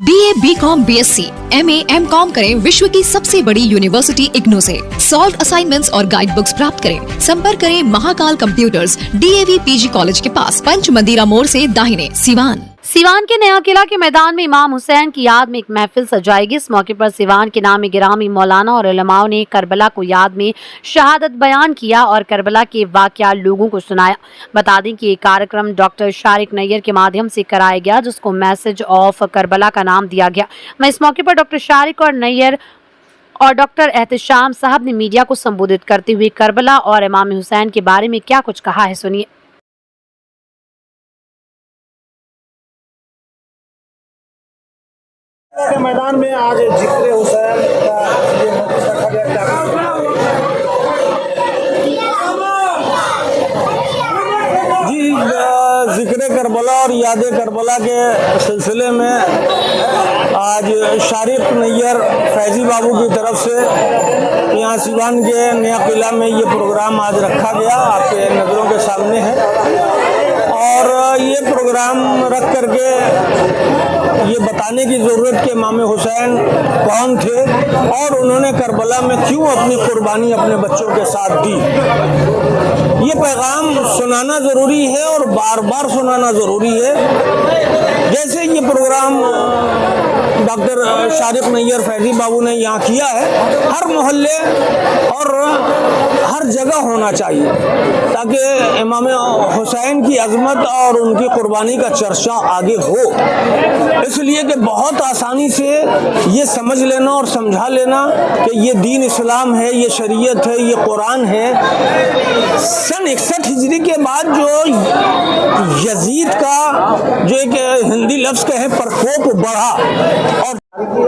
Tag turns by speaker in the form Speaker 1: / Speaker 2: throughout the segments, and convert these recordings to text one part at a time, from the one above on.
Speaker 1: BA, BCom, BSc, MA, MCom करें विश्व की सबसे बड़ी यूनिवर्सिटी इग्नू से। सॉल्व असाइनमेंट्स और गाइड बुक्स प्राप्त करें। संपर्क करें Mahakal computers, DAV PG college के पास, पंच मंदिरा मोड़ से दाहिने, सिवान।
Speaker 2: सिवान के नया किला के मैदान में इमाम हुसैन की याद में एक महफिल सजाएगी। इस मौके पर सिवान के नामी गिरामी मौलाना और उलमाओं ने करबला को याद में शहादत बयान किया और करबला के वाकया लोगों को सुनाया। बता दें कि ये कार्यक्रम डॉक्टर शारिक नैयर के माध्यम से कराया गया, जिसको मैसेज ऑफ करबला का नाम दिया गया। मैं इस मौके पर डॉक्टर शारिक और नैयर और डॉक्टर एहतशाम साहब ने मीडिया को संबोधित करते हुए करबला और इमाम हुसैन के बारे में क्या कुछ कहा है, सुनिए।
Speaker 3: के मैदान में आज जिक्र हुसैन का ये मौक़िफ़ रखा गया। जी, जिक्र करबला और याद करबला के सिलसिले में आज शारिक नैयर फैज़ी बाबू की तरफ से यहाँ सिवान के नया किला में ये प्रोग्राम आज रखा गया, आपके नज़रों के सामने है। और ये प्रोग्राम रख करके ये बताने की ज़रूरत कि इमाम हुसैन कौन थे और उन्होंने करबला में क्यों अपनी कुर्बानी अपने बच्चों के साथ दी। ये पैगाम सुनाना ज़रूरी है और बार बार सुनाना ज़रूरी है। जैसे ये प्रोग्राम डॉक्टर शारिक नैयर फैज़ी बाबू ने यहाँ किया है, हर मोहल्ले और हर जगह होना चाहिए ताकि इमाम हुसैन की अज़मत और उनकी कुर्बानी का चर्चा आगे हो। इसलिए कि बहुत आसानी से ये समझ लेना और समझा लेना कि ये दीन इस्लाम है, ये शरीयत है, ये कुरान है। सन 61 हिजरी के बाद जो यजीद का जो एक हिंदी लफ्ज़ कहे प्रकोप बढ़ा और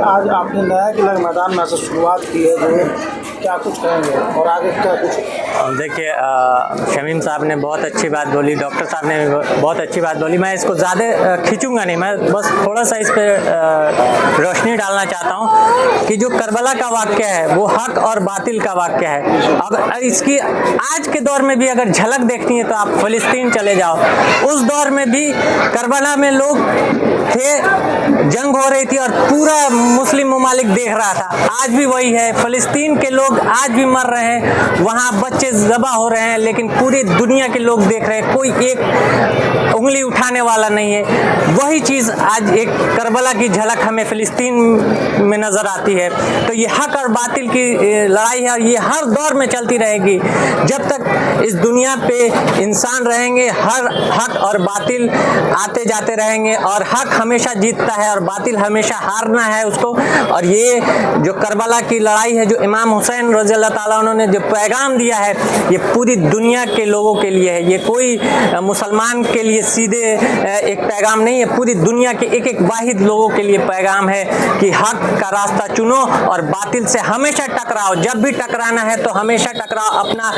Speaker 3: आज आपने नया किला मैदान में से शुरुआत की है, जो क्या कुछ कहेंगे और आगे क्या कुछ?
Speaker 4: देखिए, शमीम साहब ने बहुत अच्छी बात बोली, डॉक्टर साहब ने भी बहुत अच्छी बात बोली। मैं इसको ज़्यादा खींचूंगा नहीं, मैं बस थोड़ा सा इस पर रोशनी डालना चाहता हूँ कि जो करबला का वाक़या है वो हक और बातिल का वाक़या है। अगर इसकी आज के दौर में भी अगर झलक देखनी है तो आप फ़लस्तीन चले जाओ। उस दौर में भी करबला में लोग थे, जंग हो रही थी और पूरा मुस्लिम ममालिक देख रहा था। आज भी वही है, फ़लस्तीन के लोग आज भी मर रहे हैं, वहाँ बच्चे ज़बा हो रहे हैं, लेकिन पूरी दुनिया के लोग देख रहे हैं, कोई एक उंगली उठाने वाला नहीं है। वही चीज़ आज एक करबला की झलक हमें फ़लस्तीन में नज़र आती है। तो ये हक और बातिल की लड़ाई है और ये हर दौर में चलती रहेगी। जब तक इस दुनिया पे इंसान रहेंगे, हर हक और बातिल आते जाते रहेंगे और हक हमेशा जीतता है और बातिल हमेशा हारना है उसको। और ये जो करबला की लड़ाई है, जो इमाम हुसैन रज़ी अल्लाह ताला उन्होंने जो पैगाम दिया है, ये पूरी दुनिया के लोगों के लिए है। ये कोई मुसलमान के लिए सीधे एक पैगाम नहीं है, पूरी दुनिया के एक एक वाहिद लोगों के लिए पैगाम है कि हक का रास्ता चुनो और बातिल से हमेशा टकराओ। जब भी टकराना है तो हमेशा टकराओ, अपना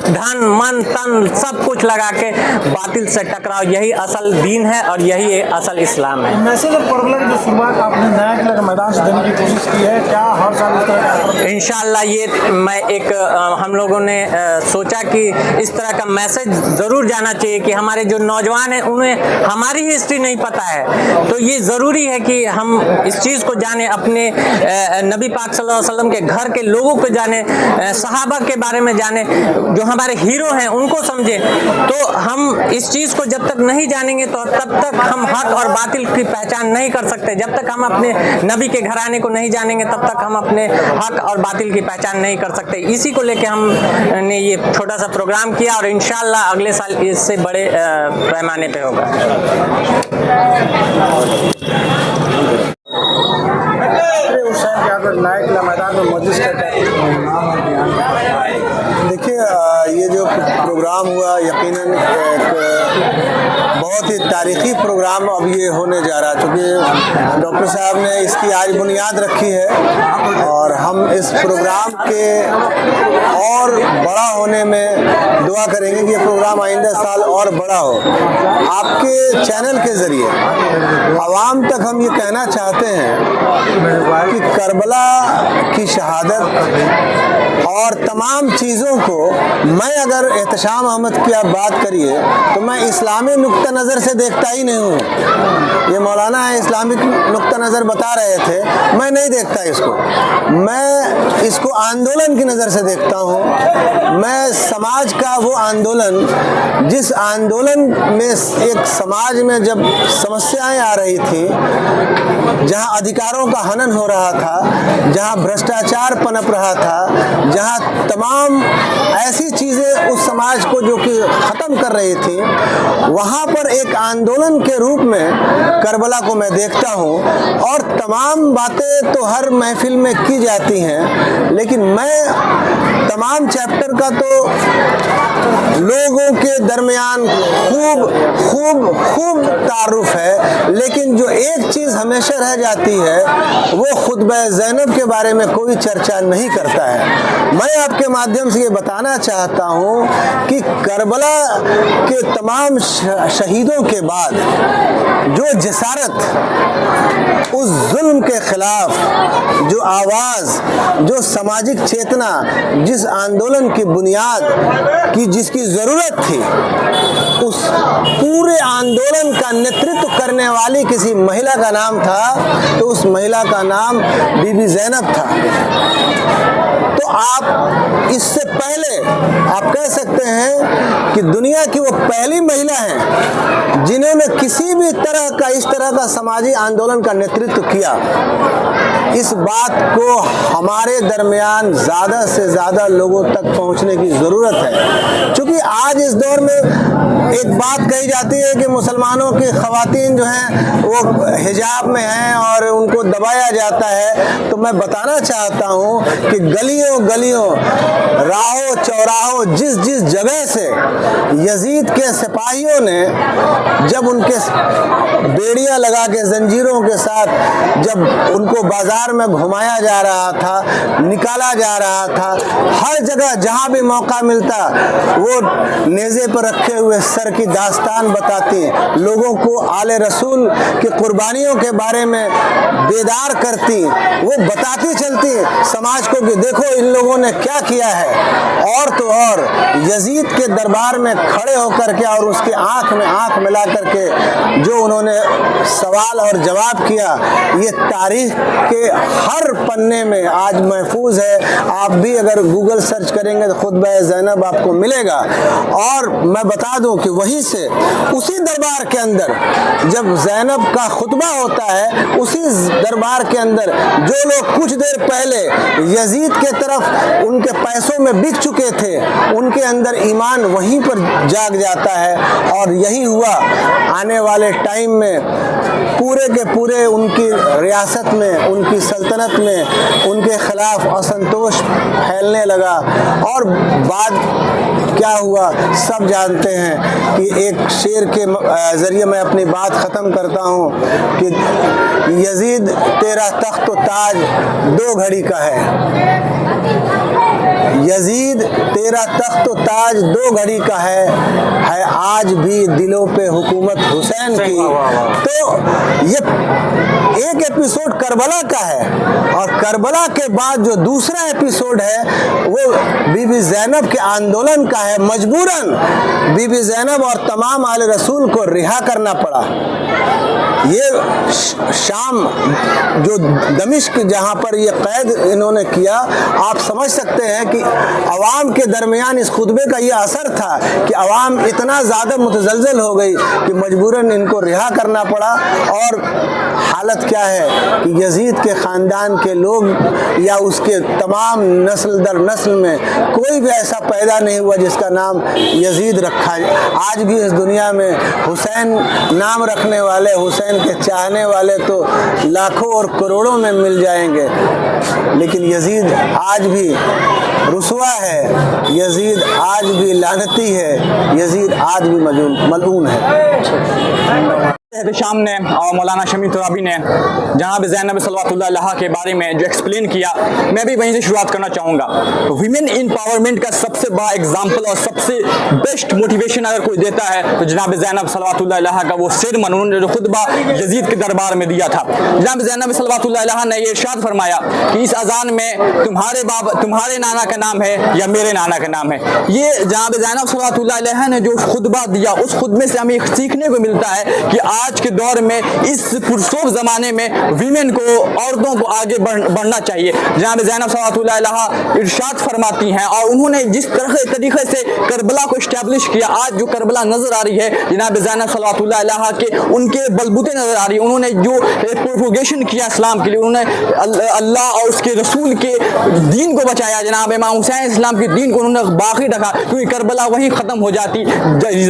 Speaker 4: धन मन तन सब कुछ लगा के बातिल से टकराओ। यही असल दीन है और यही असल इस्लाम है।
Speaker 3: मैसेज ऑफ करबला की जो शुरुआत आपने नया किला के मैदान से देने की कोशिश की है, क्या हर साल इस तरह?
Speaker 4: इंशाअल्लाह ये मैं एक हम लोगों ने सोचा कि इस तरह का मैसेज ज़रूर जाना चाहिए कि हमारे जो नौजवान हैं उन्हें हमारी हिस्ट्री नहीं पता है, तो ये ज़रूरी है कि हम इस चीज़ को जाने, अपने नबी पाक सल्लल्लाहु अलैहि वसल्लम के घर के लोगों को जाने, सहाबा के बारे में जाने, जो हमारे हीरो हैं उनको समझें। तो हम इस चीज़ को जब तक नहीं जानेंगे तो तब तक हम हक और बातिल की पहचान नहीं कर सकते। जब तक हम अपने नबी के घराने को नहीं जानेंगे तब तक हम अपने हक और बातिल की पहचान नहीं कर सकते। इसी को लेके हमने ये छोटा सा प्रोग्राम किया और इंशाअल्लाह अगले साल इससे बड़े पैमाने पे होगा।
Speaker 3: हुसैन के अगर नया किला मैदान में मौजूद
Speaker 5: देखिए, ये जो प्रोग्राम हुआ यकीनन एक बहुत ही तारीख़ी प्रोग्राम अब ये होने जा रहा है, क्योंकि डॉक्टर साहब ने इसकी आज बुनियाद रखी है और हम इस प्रोग्राम के और बड़ा होने में दुआ करेंगे कि ये प्रोग्राम आइंदा साल और बड़ा हो। आपके चैनल के ज़रिए आवाम तक हम ये कहना चाहते हैं कि करबला की शहादत और तमाम चीज़ों को मैं अगर एहतशाम हिशाम अहमद की आप बात करिए तो मैं इस्लामी नुक्ता नज़र से देखता ही नहीं हूँ। ये मौलाना है इस्लामिक नुक्ता नज़र बता रहे थे, मैं नहीं देखता इसको। मैं इसको आंदोलन की नज़र से देखता हूँ। मैं समाज का वो आंदोलन, जिस आंदोलन में एक समाज में जब समस्याएं आ रही थी, जहाँ अधिकारों का हनन हो रहा था, जहाँ भ्रष्टाचार पनप रहा था, जहाँ तमाम ऐसी चीज़ें उस समाज को जो कि ख़त्म कर रही थी, वहाँ पर एक आंदोलन के रूप में करबला को मैं देखता हूँ। और तमाम बातें तो हर महफिल में की जाती हैं, लेकिन मैं तमाम चैप्टर का तो लोगों के दरमियान खूब तारुफ है, लेकिन जो एक चीज़ हमेशा रह जाती है वो खुतबा ज़ैनब के बारे में कोई चर्चा नहीं करता है। मैं आपके माध्यम से ये बताना चाहता हूँ कि करबला के तमाम शहीदों के बाद जो जसारत, उस जुल्म के खिलाफ जो आवाज़, जो सामाजिक चेतना, जिस आंदोलन की बुनियाद की जिसकी ज़रूरत थी, उस पूरे आंदोलन का नेतृत्व करने वाली किसी महिला का नाम था, तो उस महिला का नाम बीबी ज़ैनब था। तो आप इससे पहले आप कह सकते हैं कि दुनिया की वो पहली महिला हैं जिन्होंने किसी भी तरह का इस तरह का समाजी आंदोलन का नेतृत्व किया। इस बात को हमारे दरमियान ज़्यादा से ज़्यादा लोगों तक पहुंचने की ज़रूरत है, क्योंकि आज इस दौर में एक बात कही जाती है कि मुसलमानों की ख़वातीन जो हैं वो हिजाब में हैं और उनको दबाया जाता है। तो मैं बताना चाहता हूँ कि गलियों गलियों, राहों चौराहों, जिस जिस जगह से यजीद के सिपाहियों ने जब उनके बेड़ियाँ लगा के जंजीरों के साथ जब उनको बाजार में घुमाया जा रहा था, निकाला जा रहा था, हर जगह जहाँ भी मौका मिलता वो नेज़े पर रखे हुए सर की दास्तान बताती, लोगों को आले रसूल की कुर्बानियों के बारे में बेदार करती, वो बताती चलती समाज को कि देखो इन लोगों ने क्या किया है। और तो और यजीद के दरबार में खड़े होकर के और उसकी आंख में आंख मिला करके जो उन्होंने सवाल और जवाब किया, ये तारीख के हर पन्ने में आज महफूज है। आप भी अगर गूगल सर्च करेंगे तो खुतबा ज़ैनब आपको मिलेगा। और मैं बता दूं कि वहीं से उसी दरबार के अंदर जब ज़ैनब का खुतबा होता है, उसी दरबार के अंदर जो लोग कुछ देर पहले यजीद के तरफ उनके पैसों में बिक चुके थे, उनके अंदर ईमान वहीं पर जाग जाता है। और यही हुआ आने वाले टाइम में पूरे के पूरे उनकी रियासत में, उनकी सल्तनत में उनके खिलाफ असंतोष फैलने लगा। और बाद क्या हुआ सब जानते हैं कि एक शेर के ज़रिए मैं अपनी बात ख़त्म करता हूँ कि यजीद तेरा तख्त ताज दो घड़ी का है, यजीद तेरा तख्त ताज दो घड़ी का है आज भी दिलों पे हुकूमत हुसैन की। तो ये एक एपिसोड करबला का है, और करबला के बाद जो दूसरा एपिसोड है वो बीबी ज़ैनब के आंदोलन का है। मजबूरन बीबी ज़ैनब और तमाम आले रसूल को रिहा करना पड़ा। ये शाम जो दमिश्क जहाँ पर ये कैद इन्होंने किया, आप समझ सकते हैं कि अवाम के दरमियान इस खुतबे का ये असर था कि अवाम इतना ज़्यादा मुतज़लज़ल हो गई कि मजबूरन इनको रिहा करना पड़ा। और हालत क्या है कि यजीद के ख़ानदान के लोग या उसके तमाम नस्ल दर नस्ल में कोई भी ऐसा पैदा नहीं हुआ जिसका नाम यजीद रखा है। आज भी इस दुनिया में हुसैन नाम रखने वाले, हुसैन के चाहने वाले तो लाखों और करोड़ों में मिल जाएंगे, लेकिन यजीद आज भी रुसवा है, यजीद आज भी लानती है, यजीद आज भी मलऊन है।
Speaker 6: शाम ने और मौलाना शमी तुराबी ने जनाब ज़ैनब सल्लल्लाहु अलैहा के बारे में जो एक्सप्लेन किया, मैं भी वहीं से शुरुआत करना चाहूँगा। वीमेन एम्पावरमेंट का सबसे बड़ा एग्जाम्पल और सबसे बेस्ट मोटिवेशन अगर कोई देता है तो जनाब ज़ैनब सल्लल्लाहु अलैहा का वो सिरमन उन्होंने जो खुतबा यजीद के दरबार में दिया था। जनाब ज़ैनब सल्लल्लाहु अलैहा ने ये इरशाद फरमाया कि इस अजान में तुम्हारे नाना का नाम है या मेरे नाना का नाम है। ये जनाब ज़ैनब सल्लल्लाहु अलैहा ने जो खुतबा दिया उस खुतबे से हमें सीखने को मिलता है कि आज के दौर में इस पुरसोफ ज़माने में वीमेन को, औरतों को आगे बढ़ना चाहिए। जनाब ज़ैनब सल्लल्लाहु अलैहा इरशाद फरमाती हैं और उन्होंने जिस तरीके से करबला को इस्टेब्लिश किया, आज जो करबला नज़र आ रही है जनाब ज़ैनब सल्लल्लाहु अलैहा के उनके बलबूते नज़र आ रही है। उन्होंने जो प्रोपोगेशन किया इस्लाम के लिए, उन्होंने अल्लाह और उसके रसूल के दीन को बचाया। जनाब इमाम हुसैन इस्लाम के दीन को उन्होंने बाकी रखा, क्योंकि करबला वहीं ख़त्म हो जाती,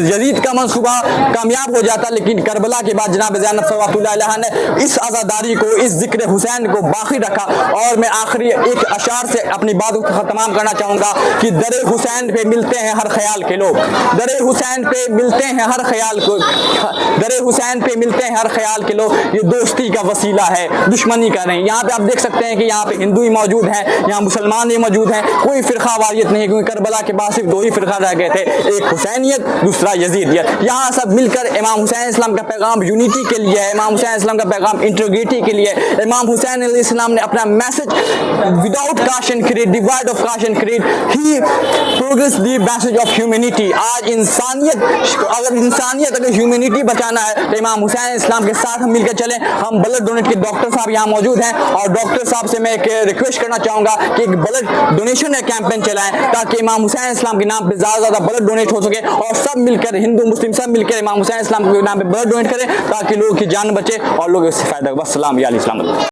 Speaker 6: यजीद का मंसूबा कामयाब हो जाता, लेकिन करबला के बाद जनाब ज़ैनब सल्लल्लाहु अलैहा ने इस आज़ादारी को, इस जिक्र हुसैन को बाकी रखा। और मैं आखिरी एक अशार से अपनी बात को ख़त्म करना चाहूँगा कि दरे हुसैन पे मिलते हैं हर ख्याल के लोग, दरे हुसैन पे मिलते हैं हर ख्याल को, दरे हुसैन पे मिलते हैं हर ख्याल के लोग। ये दोस्ती का वसीला है, दुश्मनी का नहीं। यहाँ पे आप देख सकते हैं कि यहाँ पे हिंदू ही मौजूद हैं, यहाँ मुसलमान भी मौजूद हैं, कोई फ़िरका वारियत नहीं, क्योंकि करबला के बाद सिर्फ दो ही फ़िरका रह गए थे, एक हुसैनियत, दूसरा यजीदियत। यहाँ सब मिलकर इमाम हुसैन इस्लाम का पैगाम यूनिटी के लिए है, इमाम हुसैन इस्लाम का पैगाम इंटीग्रिटी के लिए। इमाम हुसैन अलैहिस्सलाम ने अपना message without caste and creed, divide of caste and creed, he progress the message of humanity. आज इंसानियत अगर ह्यूमैनिटी बचाना है तो इमाम हुसैन इस्लाम के साथ हम मिलकर चलें। हम ब्लड डोनेट के डॉक्टर साहब यहाँ मौजूद हैं और डॉक्टर साहब से मैं एक रिक्वेस्ट करना चाहूँगा कि एक ब्लड डोनेशन का कैंपेन चलाएं ताकि इमाम हुसैन इस्लाम के नाम पे ज़्यादा ब्लड डोनेट हो सके और सब मिलकर, हिंदू मुस्लिम सब मिलकर इमाम हुसैन इस्लाम के नाम पे ब्लड डोनेट करें ताकि लोगों की जान बचे और लोग इससे फ़ायदा हो। वस्सलाम या इस्लाम।